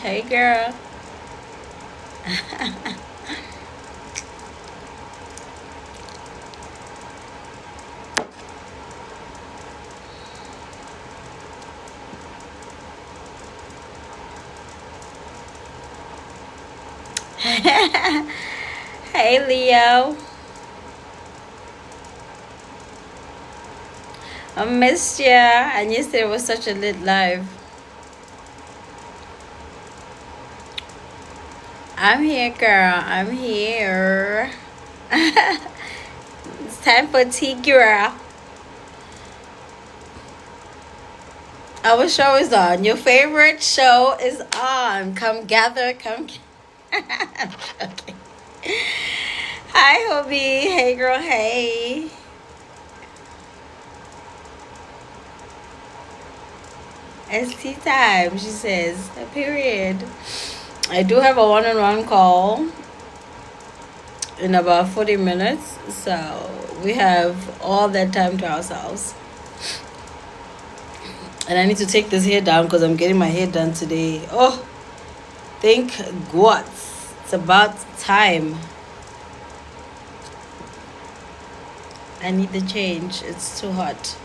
Hey, girl. Hey, Leo. I missed ya. And yesterday was such a lit live. I'm here, girl. I'm here. It's time for tea, girl. Our show is on. Your favorite show is on. Come gather. Come. Okay. Hi, Hobie. Hey, girl. Hey. It's tea time, she says. Period. I do have a one-on-one call in about 40 minutes, so we have all that time to ourselves. And I need to take this hair down because I'm getting my hair done today. Oh, thank God. It's about time. I need the change. It's too hot.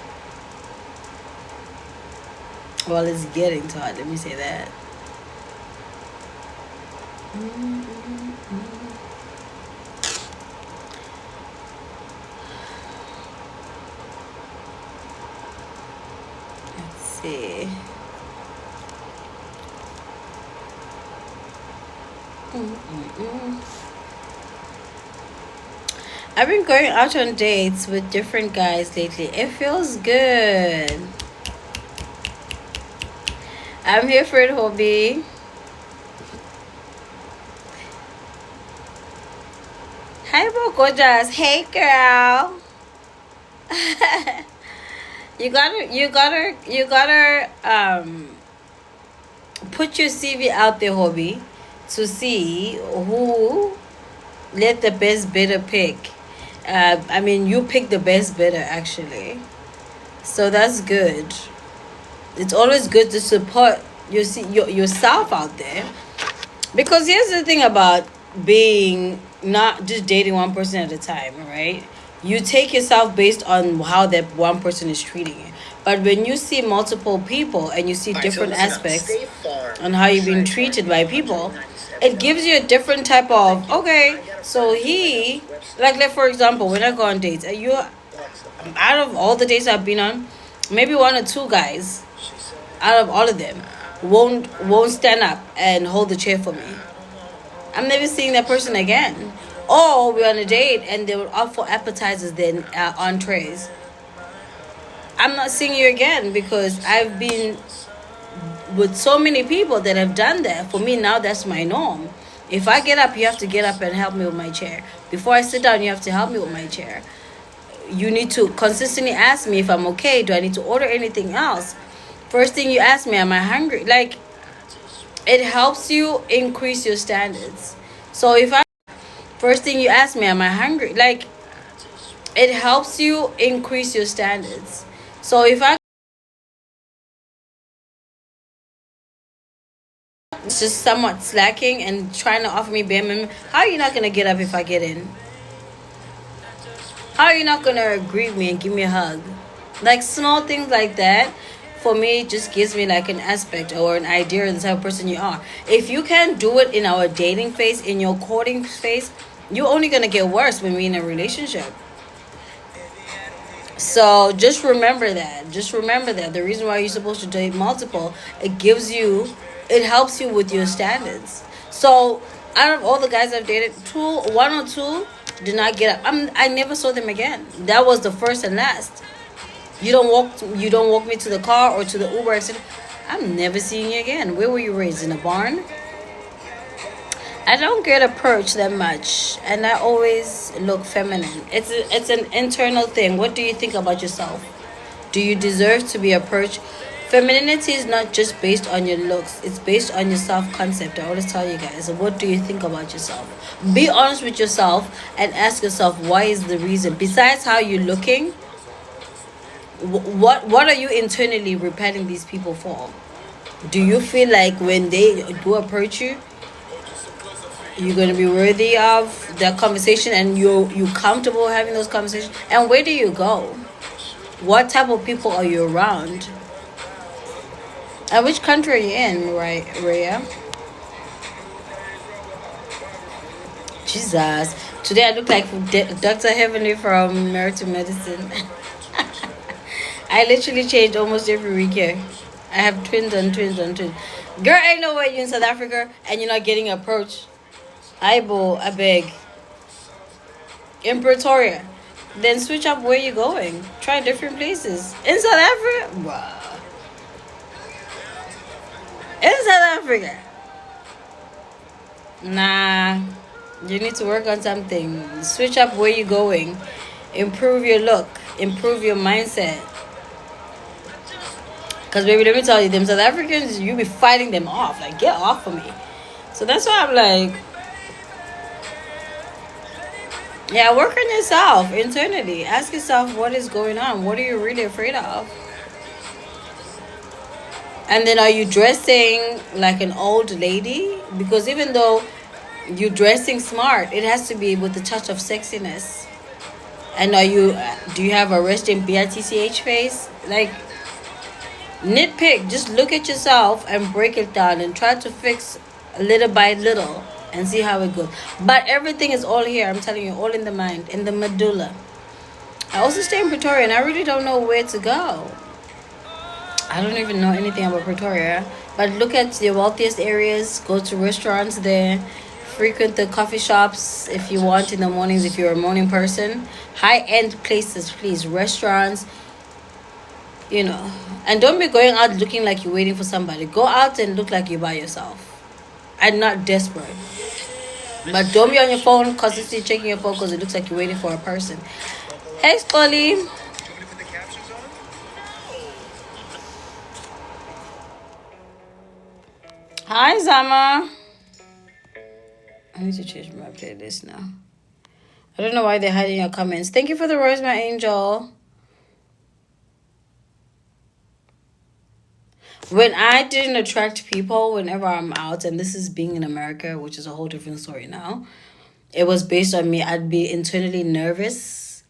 Well, it's getting too hot. Let me say that. Let's see. I've been going out on dates with different guys lately. It feels good. I'm here for it, Hobie. Hi, Bogojas. Hey, girl. you gotta put your CV out there, Hobie, to see who let the best bidder pick. I mean, you pick the best bidder, actually. So that's good. It's always good to support yourself out there. Because here's the thing about being not just dating one person at a time, right? You take yourself based on how that one person is treating you. But when you see multiple people and you see different aspects on how you're being treated by people, it gives you a different type of, okay, so he, like for example, when I go on dates, out of all the dates I've been on, maybe one or two guys out of all of them won't stand up and hold the chair for me. I'm never seeing that person again. Or we're on a date and they will opt for appetizers than entrees. I'm not seeing you again because I've been with so many people that have done that. For me now, that's my norm. If I get up, you have to get up and help me with my chair. Before I sit down, you have to help me with my chair. You need to consistently ask me if I'm okay. Do I need to order anything else? First thing you ask me, am I hungry? Like, it helps you increase your standards. So first thing you ask me, am I hungry? Like, it helps you increase your standards. So if I just somewhat slacking and trying to offer me bare minimum, how are you not gonna get up if I get in? How are you not gonna greet me and give me a hug? Like small things like that, for me, just gives me like an aspect or an idea of the type of person you are. If you can't do it in our dating phase, in your courting phase, you're only gonna get worse when we're in a relationship. So just remember that. Just remember that. The reason why you're supposed to date multiple, it helps you with your standards. So out of all the guys I've dated, one or two did not get up. I never saw them again. That was the first and last. You don't walk me to the car or to the Uber. I said, I'm never seeing you again. Where were you raised? In a barn? I don't get approached that much, and I always look feminine. It's an internal thing. What do you think about yourself? Do you deserve to be approached? Femininity is not just based on your looks. It's based on your self-concept. I always tell you guys, what do you think about yourself? Be honest with yourself and ask yourself, why is the reason? Besides how you're looking, what are you internally repelling these people for? Do you feel like when they do approach you, you're going to be worthy of that conversation, and you comfortable having those conversations? And where do you go? What type of people are you around? And which country are you in, right, Rhea? Jesus. Today I look like Dr. Heavenly from Merit to Medicine. I literally change almost every week here. I have twins on twins on twins. Girl, I know where you're in South Africa and you're not getting approached. I beg. In Pretoria. Then switch up where you're going. Try different places. In South Africa? Wow. In South Africa? Nah. You need to work on something. Switch up where you're going. Improve your look. Improve your mindset. Because, baby, let me tell you, them South Africans, you be fighting them off. Like, get off of me. So that's why I'm like, yeah, work on yourself internally. Ask yourself what is going on. What are you really afraid of? And then are you dressing like an old lady? Because even though you're dressing smart, it has to be with a touch of sexiness. And do you have a rest in BITCH face? Like, nitpick. Just look at yourself and break it down and try to fix little by little and see how it goes. But everything is all here. I'm telling you, all in the mind, in the medulla. I also stay in Pretoria and I really don't know where to go. I don't even know anything about Pretoria. But look at the wealthiest areas. Go to restaurants there. Frequent the coffee shops if you want in the mornings, if you're a morning person. High-end places, please. Restaurants, and don't be going out looking like you're waiting for somebody. Go out and look like you're by yourself and not desperate. But don't be on your phone constantly checking your phone because it looks like you're waiting for a person. Hey, Scully. Hi, Zama. I need to change my playlist now. I don't know why they're hiding your comments. Thank you for the rose, my angel. When I didn't attract people whenever I'm out, and this is being in America, which is a whole different story now, it was based on me. I'd be internally nervous.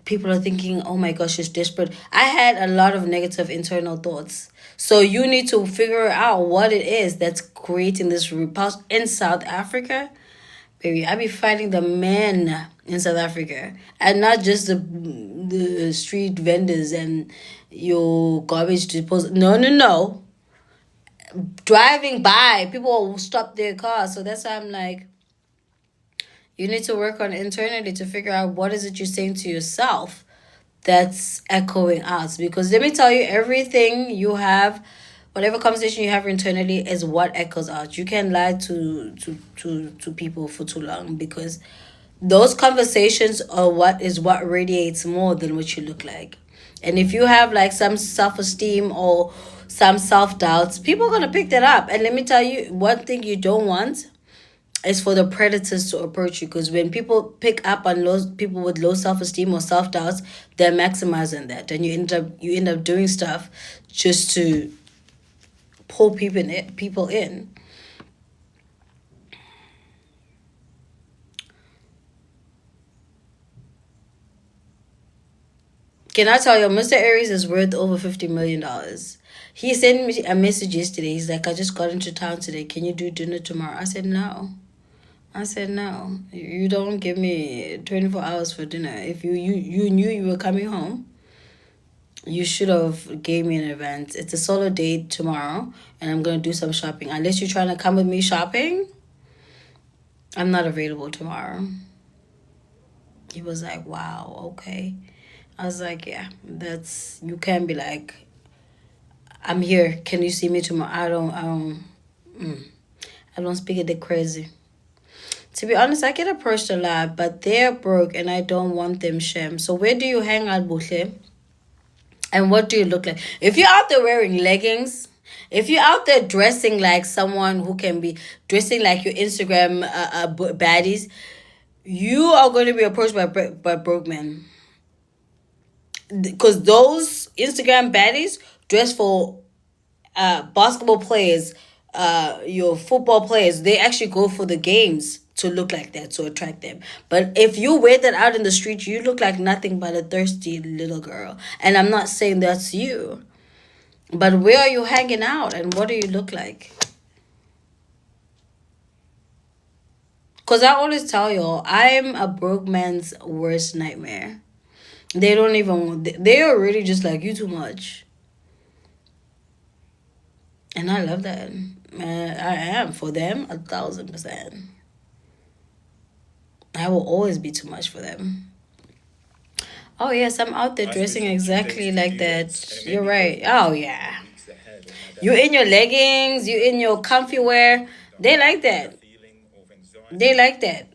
People are thinking, oh my gosh, she's desperate. I had a lot of negative internal thoughts. So you need to figure out what it is that's creating this repulse in South Africa. Baby, I be fighting the men in South Africa and not just the street vendors and your garbage disposal. No. Driving by, people will stop their cars. So that's why I'm like, you need to work on internally to figure out what is it you're saying to yourself that's echoing out. Because let me tell you, everything you have, whatever conversation you have internally is what echoes out. You can't lie to people for too long because those conversations are what radiates more than what you look like. And if you have like some self-esteem or some self-doubts, people are going to pick that up. And let me tell you, one thing you don't want is for the predators to approach you, because when people pick up on people with low self-esteem or self-doubts, they're maximizing that, and you end up doing stuff just to pull people in. Can I tell you, Mr. Aries is worth over $50 million. He sent me a message yesterday. He's like, I just got into town today. Can you do dinner tomorrow? I said no. You don't give me 24 hours for dinner. If you knew you were coming home, you should have gave me an event. It's a solo date tomorrow, and I'm going to do some shopping. Unless you're trying to come with me shopping, I'm not available tomorrow. He was like, wow, okay. I was like, yeah, you can't be like, I'm here. Can you see me tomorrow? I don't speak it that crazy. To be honest, I get approached a lot, but they're broke and I don't want them shame. So where do you hang out, Buhle? And what do you look like? If you're out there wearing leggings, if you're out there dressing like someone who can be dressing like your Instagram baddies, you are going to be approached by broke men. Because those Instagram baddies dress for basketball players, your football players, they actually go for the games to look like that to attract them. But if you wear that out in the street, you look like nothing but a thirsty little girl. And I'm not saying that's you, but where are you hanging out and what do you look like? Because I always tell y'all, I'm a broke man's worst nightmare. They don't even, they are really just like, you too much. And I love that. I am for them 1,000%. I will always be too much for them. Oh yes, I'm out there dressing exactly like that. You're right. Oh yeah. You in your leggings, you in your comfy wear. They like that. They like that.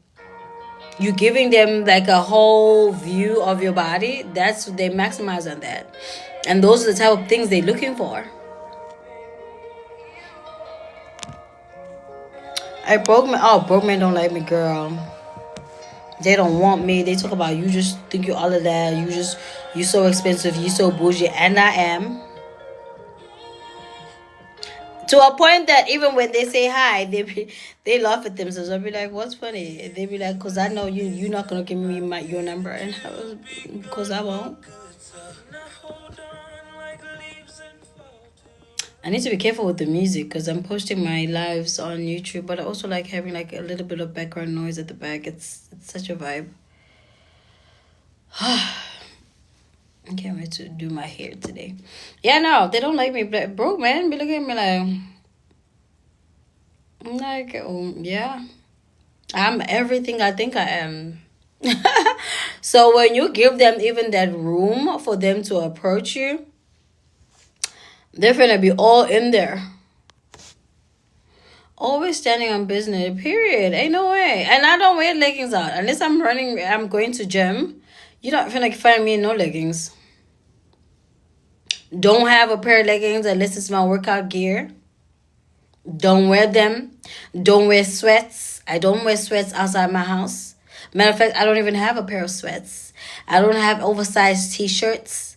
You giving them like a whole view of your body. That's they maximize on that. And those are the type of things they're looking for. I broke man. Oh, broke men don't like me, girl. They don't want me. They talk about you just think you all of that. You so expensive. You so bougie, and I am. To a point that even when they say hi, they laugh at themselves. I'll be like, "What's funny?" They be like, "Cause I know you're not gonna give me your number," and I was, because I won't. I need to be careful with the music because I'm posting my lives on YouTube, but I also like having like a little bit of background noise at the back. It's such a vibe. I can't wait to do my hair today. Yeah, no, they don't like me. But broke man be looking at me like, yeah, I'm everything I think I am. So when you give them even that room for them to approach you, they're gonna be all in there. Always standing on business, period. Ain't no way. And I don't wear leggings out. Unless I'm going to gym. You don't finna find me in no leggings. Don't have a pair of leggings unless it's my workout gear. Don't wear them. Don't wear sweats. I don't wear sweats outside my house. Matter of fact, I don't even have a pair of sweats. I don't have oversized t-shirts.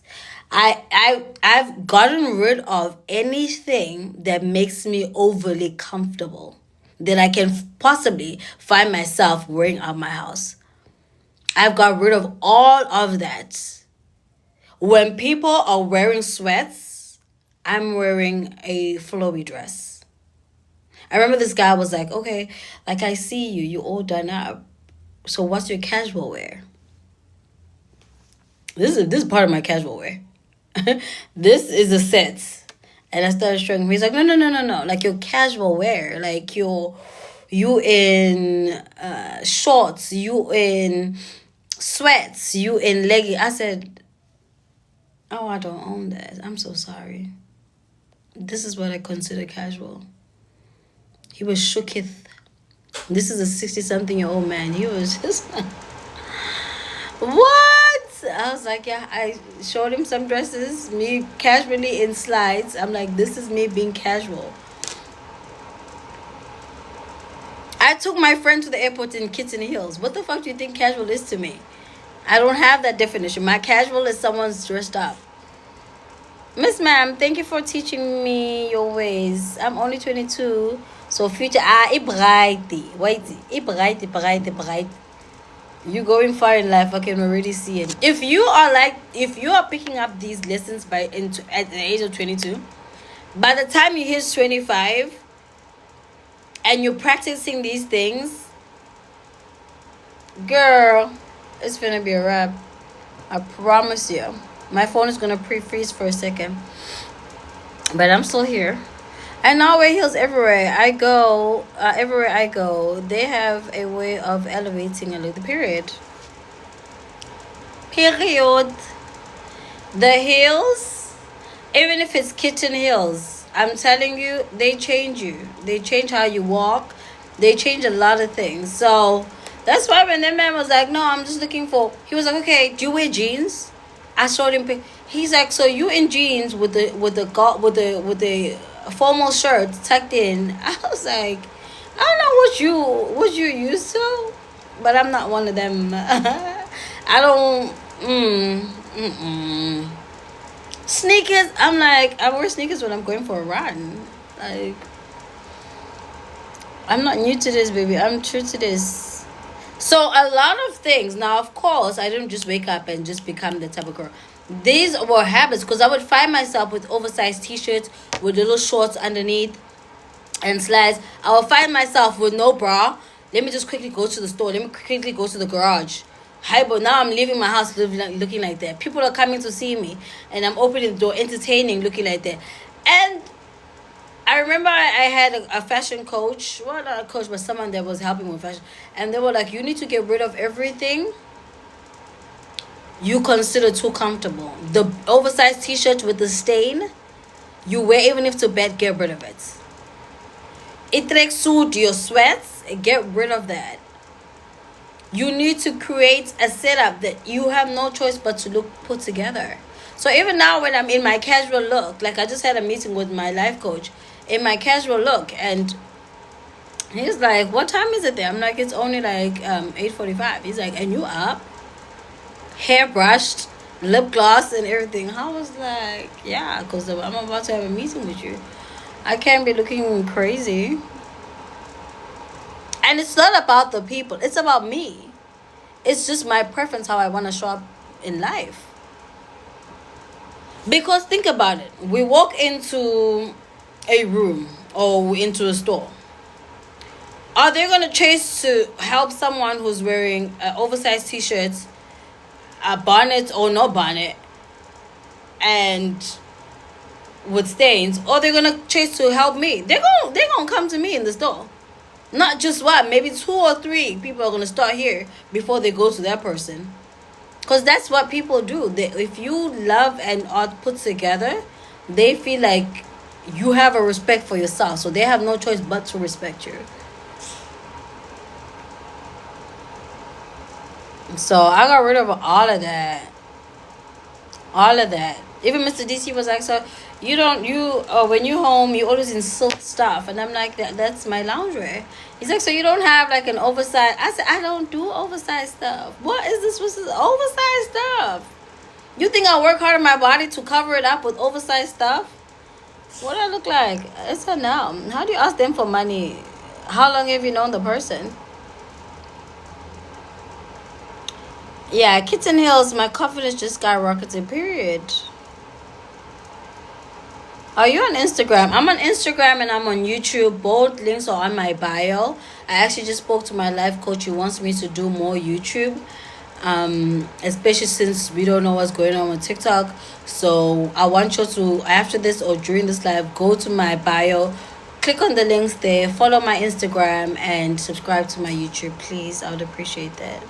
I've gotten rid of anything that makes me overly comfortable that I can possibly find myself wearing out my house. I've got rid of all of that. When people are wearing sweats, I'm wearing a flowy dress. I remember this guy was like, okay, like I see you, you all done up. So what's your casual wear? This is part of my casual wear. This is a set. And I started showing him. He's like, no. Like your casual wear. Like you in shorts, you in sweats, you in leggings. I said, oh, I don't own that. I'm so sorry. This is what I consider casual. He was shooketh. This is a 60-something-year-old man. He was just what? I was like, yeah, I showed him some dresses, me casually in slides. I'm like, this is me being casual. I took my friend to the airport in Kitten Hills. What the fuck do you think casual is to me? I don't have that definition. My casual is someone's dressed up. Miss Ma'am, thank you for teaching me your ways. I'm only 22. So future, bright. Wait, bright. You going far in life, I can already see it. If you are picking up these lessons at the age of 22, by the time you hit 25 and you're practicing these things, girl, it's gonna be a wrap. I promise you. My phone is gonna pre-freeze for a second, but I'm still here. And now wear heels everywhere I go. Everywhere I go, they have a way of elevating a little period. Period. The heels, even if it's kitten heels, I'm telling you, they change you. They change how you walk. They change a lot of things. So that's why when that man was like, no, I'm just looking for. He was like, okay, do you wear jeans? I showed him. He's like, so you in jeans with the formal shirt tucked in. I was like, I don't know what you used to, but I'm not one of them. I don't. Sneakers, I'm like, I wear sneakers when I'm going for a run. Like, I'm not new to this, baby. I'm true to this. So a lot of things. Now, of course, I didn't just wake up and just become the type of girl. These were habits because I would find myself with oversized t-shirts with little shorts underneath and slides. I would find myself with no bra. Let me just quickly go to the store. Let me quickly go to the garage. Hi, but now I'm leaving my house looking like that. People are coming to see me, and I'm opening the door, entertaining, looking like that. And I remember I had a fashion coach. Well, not a coach, but someone that was helping with fashion. And they were like, you need to get rid of everything you consider too comfortable. The oversized t-shirt with the stain, you wear even if to bed, get rid of it. It tracksuit, your sweats, get rid of that. You need to create a setup that you have no choice but to look put together. So even now when I'm in my casual look, like I just had a meeting with my life coach in my casual look, and he's like, what time is it there? I'm like, it's only like 8:45. He's like, and you up? Hair brushed, lip gloss and everything. I was like, yeah, because I'm about to have a meeting with you. I can't be looking crazy. And it's not about the people. It's about me. It's just my preference how I want to show up in life. Because think about it. We walk into a room or into a store. Are they going to chase to help someone who's wearing oversized t-shirts, a bonnet or no bonnet, and with stains? Or they're going to chase to help me? They're going to come to me in the store. Not just one, maybe 2 or 3 people are going to start here before they go to that person. Because that's what people do. If you love and are put together, they feel like you have a respect for yourself. So they have no choice but to respect you. So I got rid of all of that. All of that. Even Mr. DC was like, so when you home, you always in silk stuff. And I'm like, that's my loungewear. He's like, so you don't have like an oversized. I said, I don't do oversized stuff. What is this? What's this oversized stuff? You think I work hard on my body to cover it up with oversized stuff? What do I look like? It's a no. How do you ask them for money? How long have you known the person? Yeah, Kitten Hills, my confidence just skyrocketed, period. Are you on Instagram? I'm on Instagram and I'm on YouTube. Both links are on my bio. I actually just spoke to my life coach. He wants me to do more YouTube. Especially since we don't know what's going on with TikTok. So I want you to, after this or during this live, go to my bio, click on the links there, follow my Instagram, and subscribe to my YouTube, please. I would appreciate that.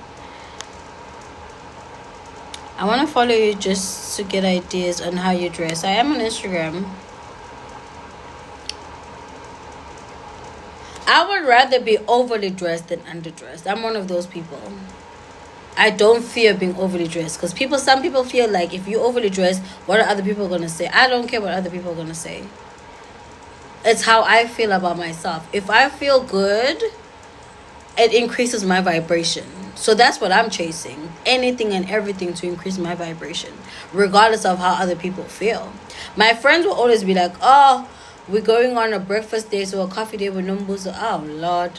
I want to follow you just to get ideas on how you dress. I am on Instagram. I would rather be overly dressed than underdressed. I'm one of those people. I don't fear being overly dressed because some people feel like if you overly dress, what are other people going to say? I don't care what other people are going to say. It's how I feel about myself. If I feel good, it increases my vibration. So that's what I'm chasing. Anything and everything to increase my vibration, regardless of how other people feel. My friends will always be like, oh, we're going on a breakfast date or a coffee date with Numbuzo. Oh, Lord.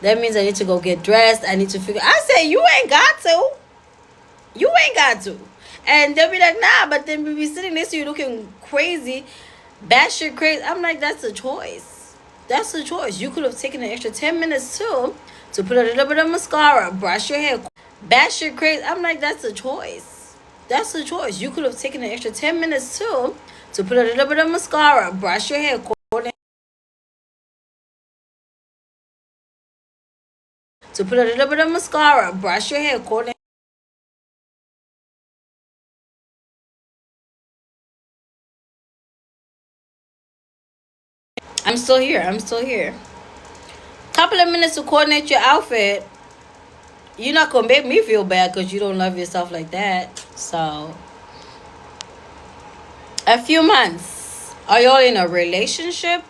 That means I need to go get dressed. I need to figure. I say, you ain't got to. You ain't got to. And they'll be like, nah, but then we'll be sitting next to you looking crazy, batshit crazy. I'm like, that's a choice. That's a choice. You could have taken an extra 10 minutes too to put a little bit of mascara, brush your hair, batshit crazy. I'm like, that's a choice. That's a choice. You could have taken an extra 10 minutes too to put a little bit of mascara, brush your hair, to put a little bit of mascara, brush your hair, I'm still here. I'm still here. Couple of minutes to coordinate your outfit. You're not gonna make me feel bad because you don't love yourself like that. So, a few months. Are y'all in a relationship?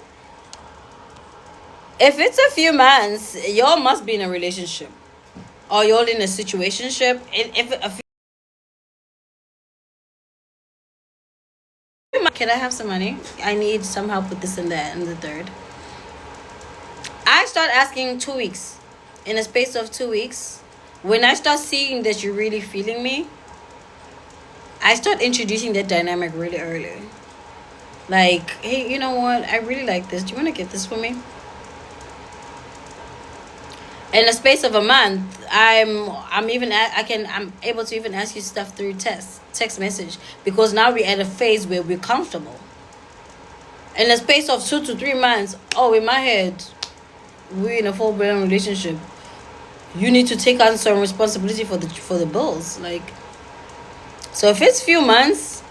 If it's a few months, y'all must be in a relationship. Or y'all in a situationship. If a can I have some money? I need some help with this and that and the third. I start asking 2 weeks. In a space of 2 weeks, when I start seeing that you're really feeling me, I start introducing that dynamic really early. Like, hey, you know what? I really like this. Do you want to get this for me? In a space of a month, I'm able to even ask you stuff through text message, because now we're at a phase where we're comfortable. In a space of 2 to 3 months, oh, in my head, we're in a full blown relationship. You need to take on some responsibility for the bills. Like, so if it's few months,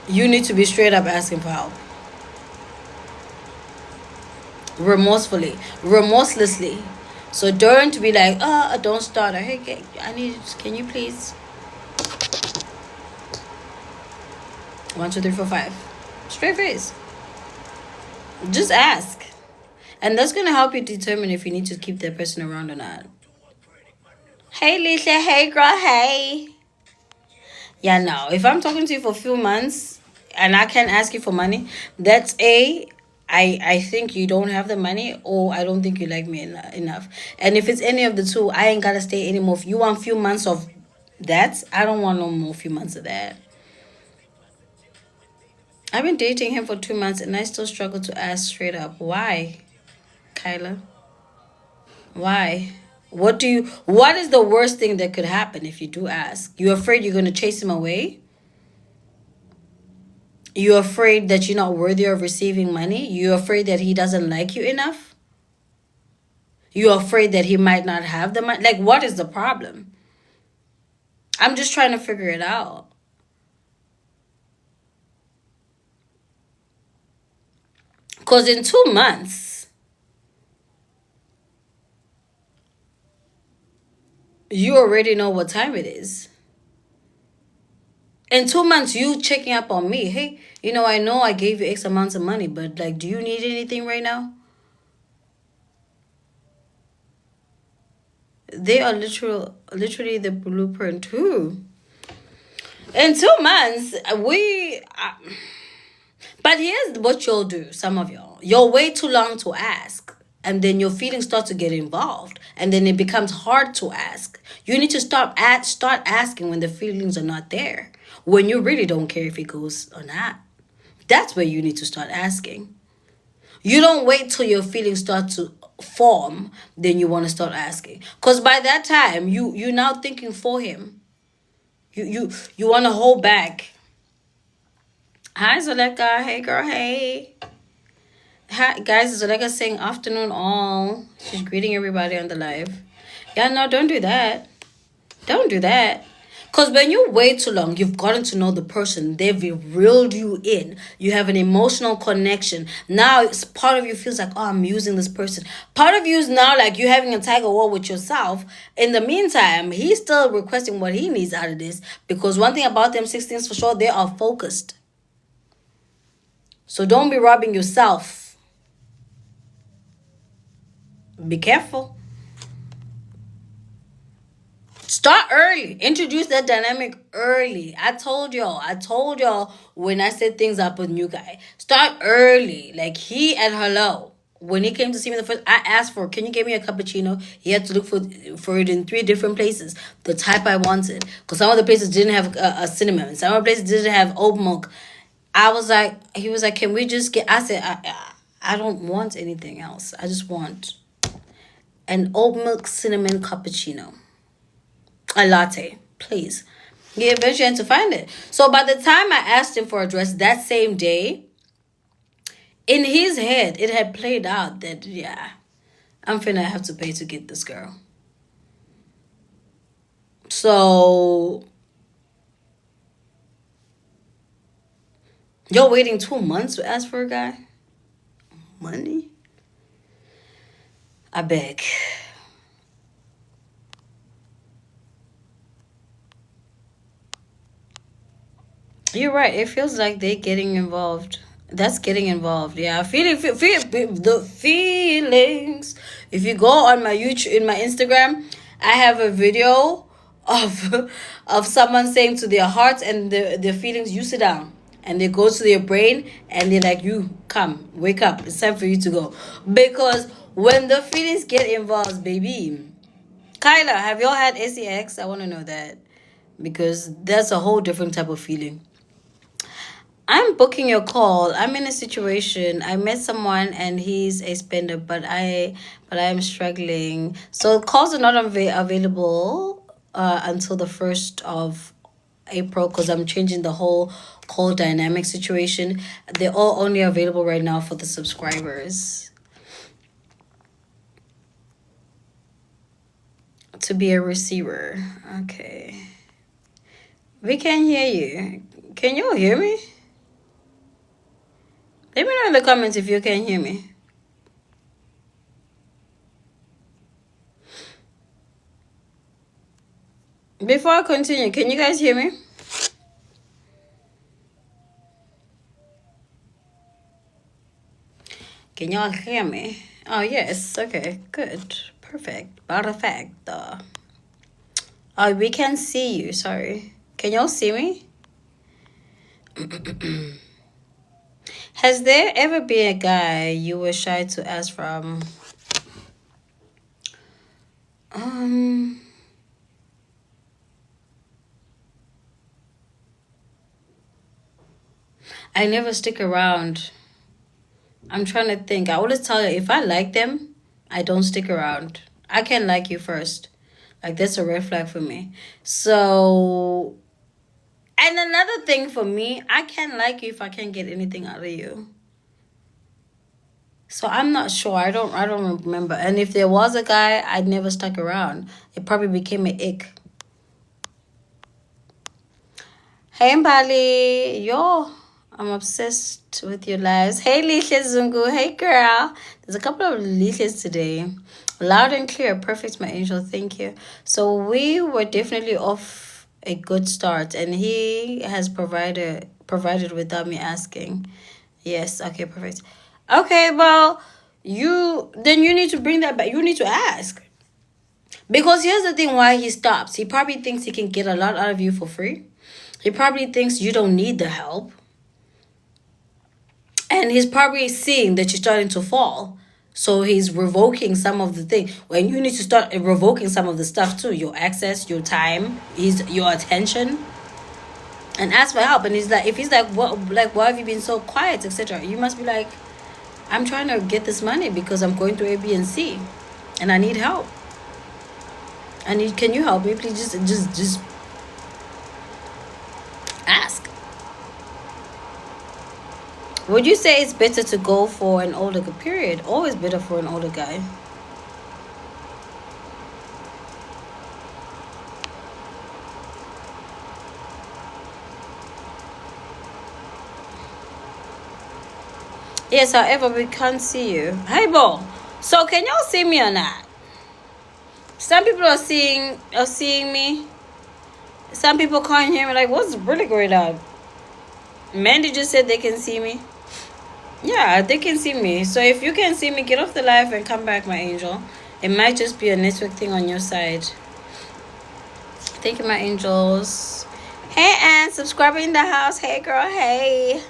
you need to be straight up asking for help. Remorsefully, remorselessly. So don't be like, don't start. Hey, I need, can you please? 1, 2, 3, 4, 5. Straight face. Just ask. And that's going to help you determine if you need to keep that person around or not. Hey, Lisa. Hey, girl. Hey. Yeah, no. If I'm talking to you for a few months and I can't ask you for money, that's I think you don't have the money, or I don't think you like me enough. And if it's any of the two, I ain't got to stay anymore. If you want a few months of that, I don't want no more few months of that. I've been dating him for 2 months and I still struggle to ask straight up. Why, Kyla? Why? What is the worst thing that could happen if you do ask? You're afraid you're going to chase him away? You're afraid that you're not worthy of receiving money? You're afraid that he doesn't like you enough? You're afraid that he might not have the money? Like, what is the problem? I'm just trying to figure it out. Because in 2 months, you already know what time it is. In 2 months, you checking up on me. Hey, I know I gave you X amounts of money, but like, do you need anything right now? They are literally the blueprint too. In 2 months, but here's what you'll do, some of y'all. You'll wait too long to ask. And then your feelings start to get involved. And then it becomes hard to ask. You need to start asking when the feelings are not there. When you really don't care if it goes or not. That's where you need to start asking. You don't wait till your feelings start to form, then you want to start asking. Because by that time, you're now thinking for him. You want to hold back. Hi, Zoleka. Hey, girl. Hey. Hi, guys. Zoleka saying afternoon all. She's greeting everybody on the live. Yeah, no, don't do that. Don't do that. Because when you wait too long, you've gotten to know the person. They've reeled you in. You have an emotional connection. Now, part of you feels like, I'm using this person. Part of you is now like you're having a tiger war with yourself. In the meantime, he's still requesting what he needs out of this. Because one thing about them 16s for sure, they are focused. So don't be robbing yourself. Be careful. Start early. Introduce that dynamic early. I told y'all when I set things up with new guy. Start early. Like he at hello. When he came to see me the first, I asked for, can you give me a cappuccino? He had to look for it in 3 different places. The type I wanted. Because some of the places didn't have a cinnamon. Some of the places didn't have oat milk. He was like, can we just get, I said, I don't want anything else. I just want an oat milk cinnamon cappuccino. A latte, please. He eventually had to find it. So by the time I asked him for a dress that same day, in his head, it had played out that, yeah, I'm finna have to pay to get this girl. So, you're waiting 2 months to ask for a guy? Money? I beg. You're right. It feels like they're getting involved. That's getting involved. Yeah, the feelings. If you go on my YouTube, in my Instagram, I have a video of of someone saying to their hearts and their feelings, you sit down. And they go to their brain and they're like, you come, wake up. It's time for you to go. Because when the feelings get involved, baby. Kyla, have y'all had sex? I want to know that. Because that's a whole different type of feeling. I'm booking your call. I'm in a situation. I met someone and he's a spender, but I am struggling. So calls are not available until the 1st of April because I'm changing the whole call dynamic situation. They're all only available right now for the subscribers. To be a receiver. Okay. We can hear you. Can you all hear me? Let me know in the comments if you can hear me. Before I continue, can you guys hear me? Can y'all hear me? Oh, yes. Okay, good. Perfect. Perfecto. Oh, we can see you. Sorry. Can y'all see me? Has there ever been a guy you were shy to ask from? I never stick around. I'm trying to think. I always tell you, if I like them, I don't stick around. I can like you first. Like, that's a red flag for me. So, and another thing for me, I can't like you if I can't get anything out of you. So I'm not sure. I don't remember. And if there was a guy, I never stuck around. It probably became an ick. Hey Mbali, yo, I'm obsessed with your lives. Hey Lisha Zungu, hey girl. There's a couple of Lishas today. Loud and clear, perfect, my angel, thank you. So we were definitely off a good start, and he has provided without me asking. Yes, okay, perfect. Okay, well, you need to bring that back. You need to ask. Because here's the thing why he stops. He probably thinks he can get a lot out of you for free. He probably thinks you don't need the help. And he's probably seeing that you're starting to fall. So he's revoking some of the thing. When you need to start revoking some of the stuff too. Your access, your time, your attention. And ask for help. And he's like, if he's like, why have you been so quiet, etc. You must be like, I'm trying to get this money because I'm going through A, B, and C. And I need help. Can you help me? Please just ask. Would you say it's better to go for an older period? Always better for an older guy. Yes, however, we can't see you. Hey, Bo. So can y'all see me or not? Some people are seeing me. Some people can't hear me. Like, what's really going on? Mandy just said they can see me. Yeah, they can see me. So if you can see me, get off the live and come back, my angel. It might just be a network thing on your side. Thank you, my angels. Hey, Ann, subscriber in the house. Hey, girl, hey.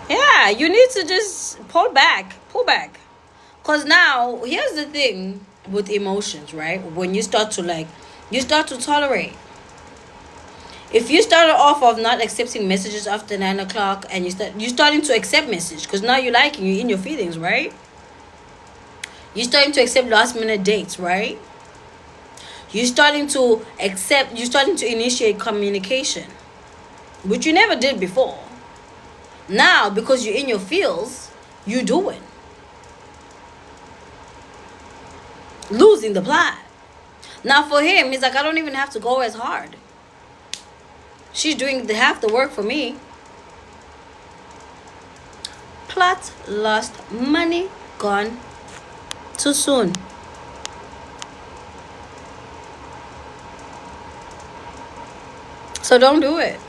Yeah, you need to just pull back. Because now, here's the thing with emotions, right? When you start to tolerate. If you started off of not accepting messages after 9 o'clock and you're starting to accept message because now you're in your feelings, right? You're starting to accept last minute dates, right? You're starting to initiate communication, which you never did before. Now, because you're in your feels, you doing. Losing the plot. Now for him, he's like, I don't even have to go as hard. She's doing half the work for me. Plot lost, money gone too soon. So don't do it.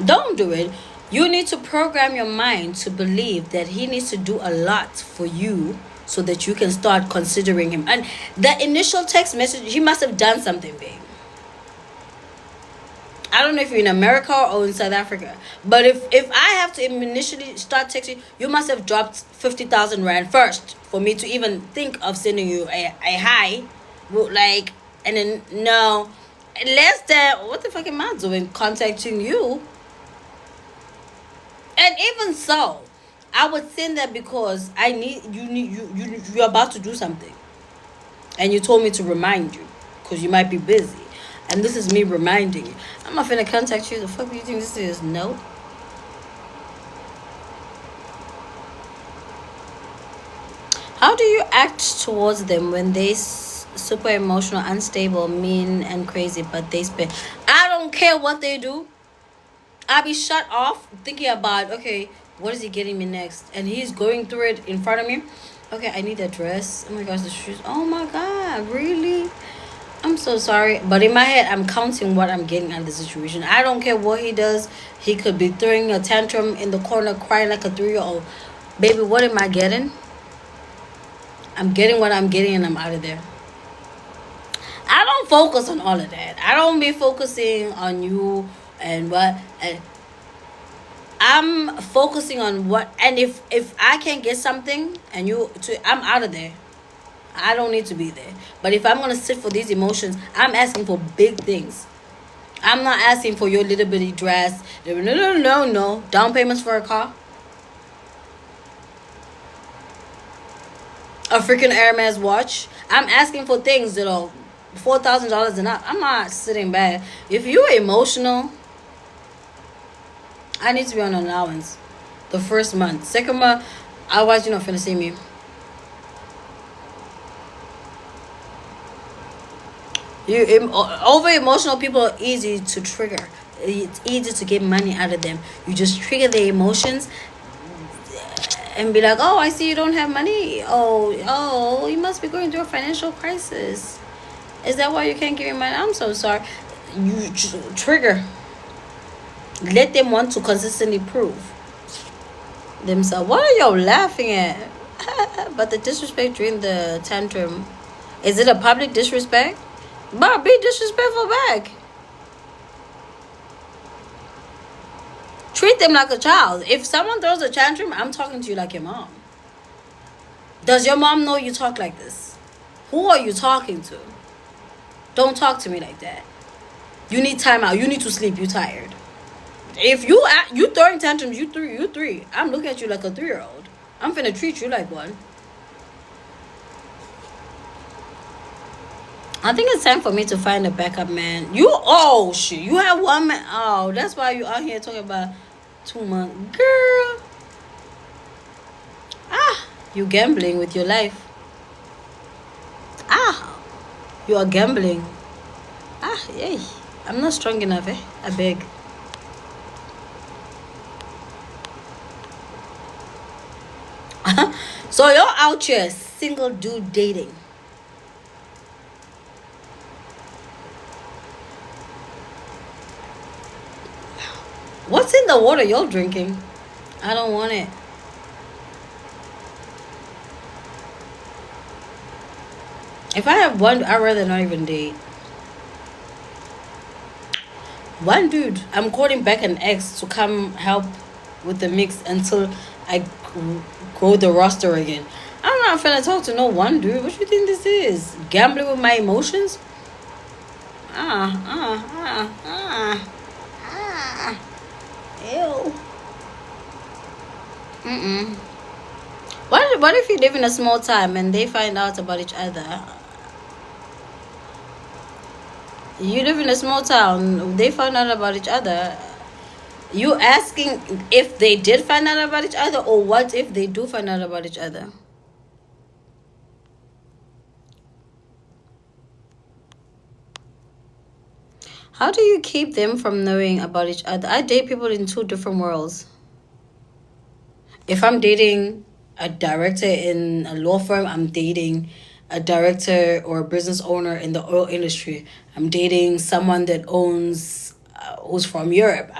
Don't do it. You need to program your mind to believe that he needs to do a lot for you so that you can start considering him. And the initial text message, he must have done something big. I don't know if you're in America or in South Africa, but if I have to initially start texting, you must have dropped 50,000 rand first for me to even think of sending you a hi, like, and then no, less than what the fuck am I doing contacting you? And even so, I would send that because I need you're about to do something, and you told me to remind you because you might be busy, and this is me reminding you. I'm not finna contact you. The fuck do you think this is? No. How do you act towards them when they super emotional, unstable, mean, and crazy, but they spend? I don't care what they do. I'll be shut off thinking about, okay, what is he getting me next? And he's going through it in front of me. Okay, I need that dress. Oh my gosh, the shoes. Oh my god, really? I'm so sorry. But in my head, I'm counting what I'm getting out of the situation. I don't care what he does. He could be throwing a tantrum in the corner, crying like a 3-year-old. Baby, what am I getting? I'm getting what I'm getting, and I'm out of there. I don't focus on all of that. I don't be focusing on you and what. And I'm focusing on what. And if I can get something and I'm out of there. I don't need to be there. But if I'm gonna sit for these emotions, I'm asking for big things. I'm not asking for your little bitty dress. No. Down payments for a car. A freaking Hermes watch. I'm asking for things that are $4,000 and up. I'm not sitting back. If you're emotional, I need to be on allowance. The first month. Second month, otherwise you're not finna see me. Over emotional people are easy to trigger. It's easy to get money out of them. You just trigger their emotions and be like, oh, I see you don't have money. Oh, you must be going through a financial crisis. Is that why you can't give me money? I'm so sorry. You trigger. Let them want to consistently prove themselves. What are y'all laughing at? But the disrespect during the tantrum, is it a public disrespect? But be disrespectful back. Treat them like a child. If someone throws a tantrum, I'm talking to you like your mom. Does your mom know you talk like this? Who are you talking to? Don't talk to me like that. You need time out. You need to sleep. You're tired. If you throwing tantrums, you three. I'm looking at you like a 3-year-old. I'm finna treat you like one. I think it's time for me to find a backup man. You have one man. Oh, that's why you out here talking about 2 months. Girl. You gambling with your life. You are gambling. Yay. I'm not strong enough, I beg. So you're out here, single dude dating. What's in the water you're drinking? I don't want it. If I have one, I'd rather not even date. One dude, I'm calling back an ex to come help with the mix until I grow the roster again. I'm not finna talk to no one dude. What you think this is? Gambling with my emotions? Ew. What if you live in a small town and they find out about each other? You live in a small town, they found out about each other. You asking if they did find out about each other, or what if they do find out about each other? How do you keep them from knowing about each other? I date people in 2 different worlds. If I'm dating a director in a law firm, I'm dating a director or a business owner in the oil industry. I'm dating someone that owns who's from Europe.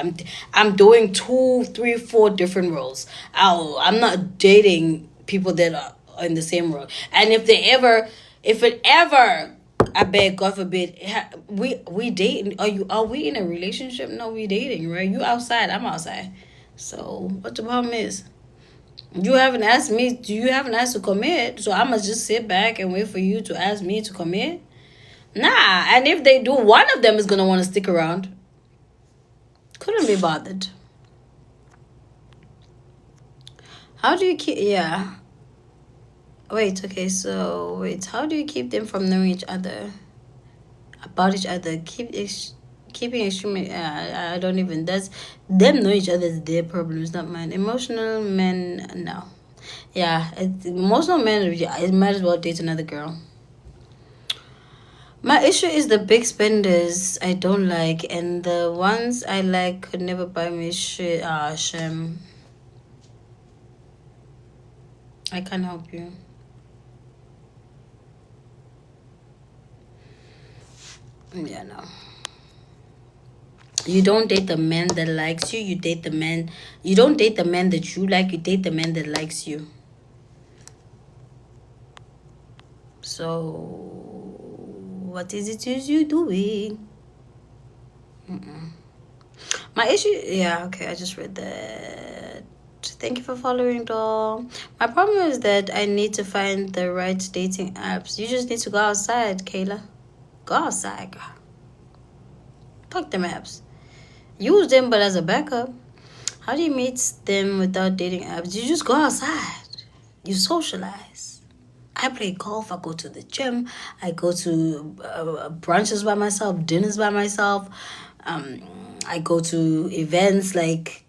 I'm doing two, three, four different roles. I'm not dating people that are in the same role. And if it ever, I beg God forbid, we dating. Are we in a relationship? No, we dating, right? You outside, I'm outside. So what the problem is? You haven't asked me. You haven't asked to commit. So I must just sit back and wait for you to ask me to commit. Nah, and if they do, one of them is gonna want to stick around. Couldn't be bothered. How do you keep? Yeah. Wait. Okay. So wait. How do you keep them from knowing each other about each other? Keeping extremely. I don't even. That's them know each other is their problem. It's not mine. Emotional men. No. Yeah. Emotional men. Yeah, it might as well date another girl. My issue is the big spenders I don't like, and the ones I like could never buy me shit. Ah, Shem. I can't help you. Yeah, no. You don't date the man that likes you. You date the man. You don't date the man that you like. You date the man that likes you. So, what is it you doing? My issue, yeah, okay, I just read that. Thank you for following, doll. My problem is that I need to find the right dating apps. You just need to go outside, Kayla. Go outside, girl. Fuck them apps. Use them, but as a backup. How do you meet them without dating apps? You just go outside. You socialize. I play golf. I go to the gym. I go to brunches by myself, dinners by myself. I go to events like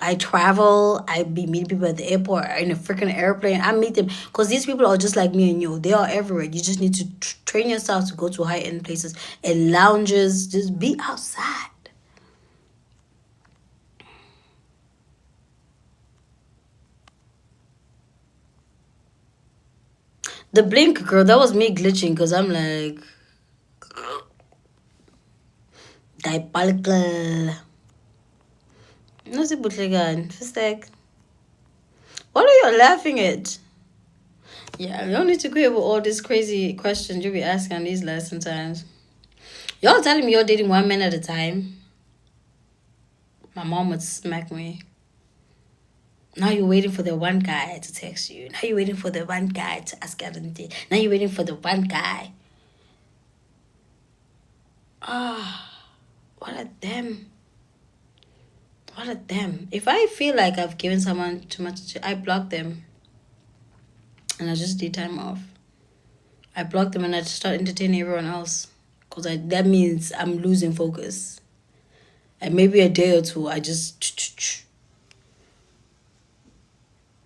I travel. I be meeting people at the airport or in a freaking airplane. I meet them because these people are just like me and you. They are everywhere. You just need to train yourself to go to high end places and lounges. Just be outside. The blink, girl, that was me glitching because I'm like, diabolical. Nasibutlegan, Fistek. What are you laughing at? Yeah, you don't need to go with all these crazy questions you be asking on these lesson times. Y'all telling me you're dating one man at a time? My mom would smack me. Now you're waiting for the one guy to text you. Now you're waiting for the one guy to ask out on a date. Now you're waiting for the one guy. Ah, what a them. What a them. If I feel like I've given someone too much, I block them. And I just need time off. I block them and I just start entertaining everyone else. Because that means I'm losing focus. And maybe a day or two, I just...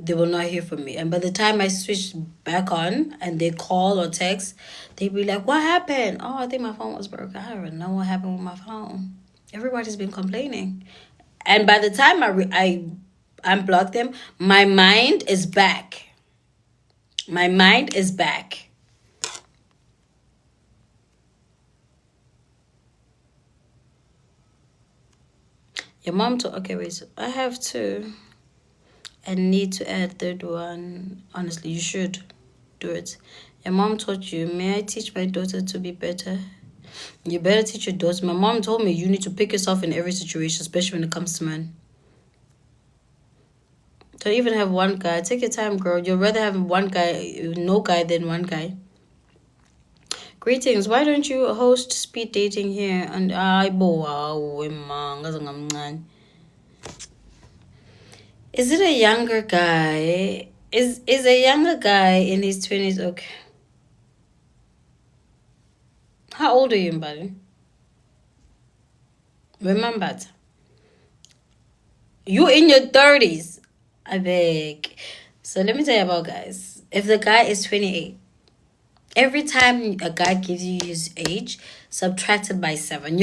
They will not hear from me. And by the time I switch back on and they call or text, they be like, what happened? Oh, I think my phone was broken. I don't even know what happened with my phone. Everybody's been complaining. And by the time I unblock them, my mind is back. My mind is back. Your mom told... Okay, wait. So I have two. And need to add third one. Honestly, you should do it. Your mom taught you. May I teach my daughter to be better? You better teach your daughter. My mom told me you need to pick yourself in every situation, especially when it comes to men. Don't even have one guy. Take your time, girl. You'd rather have one guy, no guy, than one guy. Greetings. Why don't you host speed dating here? And is it a younger guy? Is a younger guy in his 20s okay? How old are you, buddy? Remember, you in your 30s. I beg. So let me tell you about guys. If the guy is 28, every time a guy gives you his age, subtracted by 7.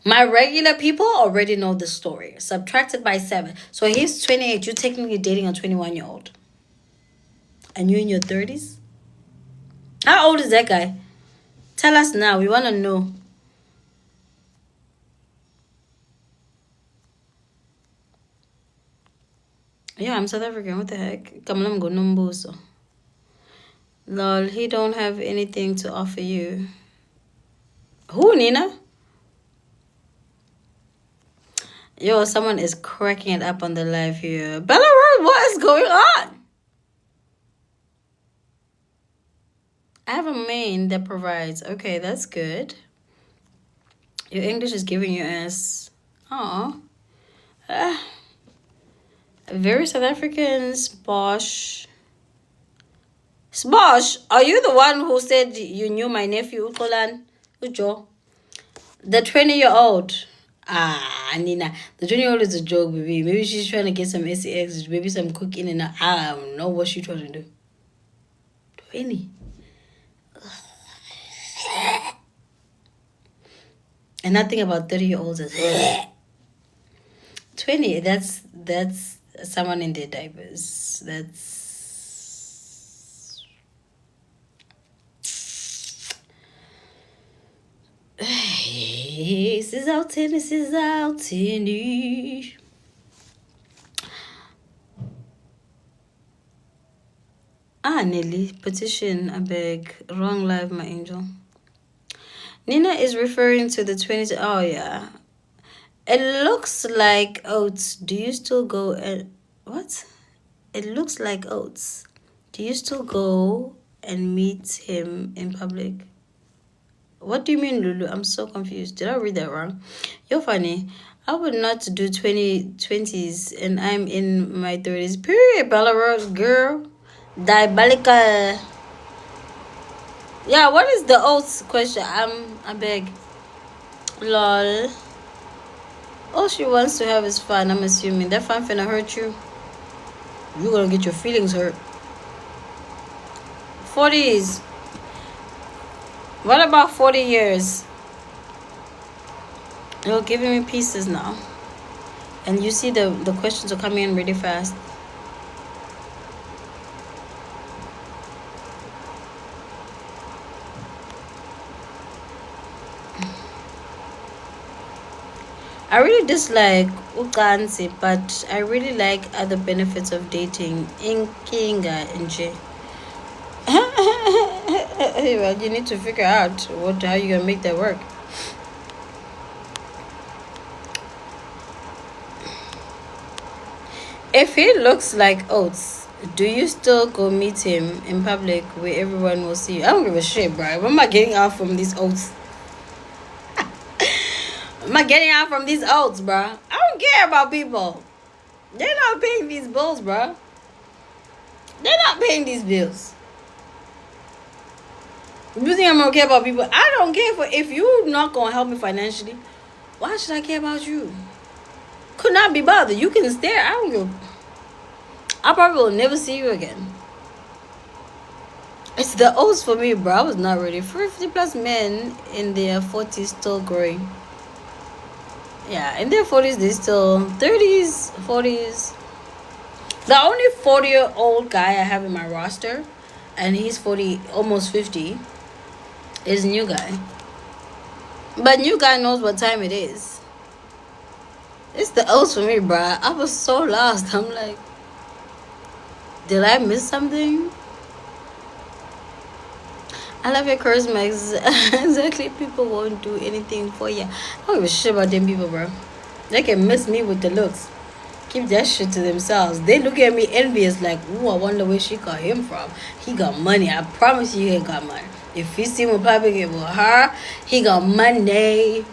My regular people already know the story. Subtracted by 7. So he's 28. You're technically dating a 21-year-old. And you're in your 30s? How old is that guy? Tell us now. We want to know. Yeah, I'm South African. What the heck? Kamlamgo Numbuso. Lol, he don't have anything to offer you. Who, Nina? Yo, someone is cracking it up on the live here. Belarus, what is going on? I have a main that provides. Okay, that's good. Your English is giving you ass. Oh. Very South African, Bosh. Sbosh, are you the one who said you knew my nephew, Ukolan? Ujo? The 20-year-old. Ah, Nina. The 20-year-old is a joke, baby. Maybe she's trying to get some SEX, maybe some cooking in her. I don't know what she's trying to do. 20. And nothing about 30-year-olds is 20. That's someone in their diapers. That's Sizaltini. Nelly, petition, I beg. Wrong live, my angel. Nina is referring to the 20s. Oh, yeah. It looks like oats. Do you still go and... What? It looks like oats. Do you still go and meet him in public? What do you mean, Lulu? I'm so confused. Did I read that wrong? You're funny. I would not do 20s and I'm in my 30s. Period, Belarus girl. Diabolical. Yeah, what is the oaths question? I beg. Lol. All she wants to have is fun, I'm assuming. That fun finna hurt you. You're gonna get your feelings hurt. 40s. What about 40 years? You're giving me pieces now. And you see the questions are coming in really fast. I really dislike ucansi, but I really like other benefits of dating. Inkinga nje. Well, you need to figure out how you gonna make that work. If he looks like oats, do you still go meet him in public where everyone will see you? I don't give a shit, bro. When am I getting out from these oats? Am I getting out from these oats, bro? I don't care about people. They're not paying these bills, bro. They're not paying these bills. You think I'm gonna care about people? I don't care if you're not gonna help me financially. Why should I care about you? Could not be bothered. You can stare. I don't give. I probably will never see you again. It's the oats for me, bro. I was not ready. 50 plus men in their 40s still growing. Yeah, in their 40s, they still 30s, 40s. The only 40-year-old guy I have in my roster, and he's 40, almost 50, is new guy. But new guy knows what time it is. It's the oats for me, bruh. I was so lost. I'm like, did I miss something? I love your charisma. Exactly. People won't do anything for you. I don't give a shit about them people, bro. They can miss me with the looks. Keep that shit to themselves. They look at me envious like, ooh, I wonder where she got him from. He got money. I promise you he ain't got money. If he see me public with her, he got money.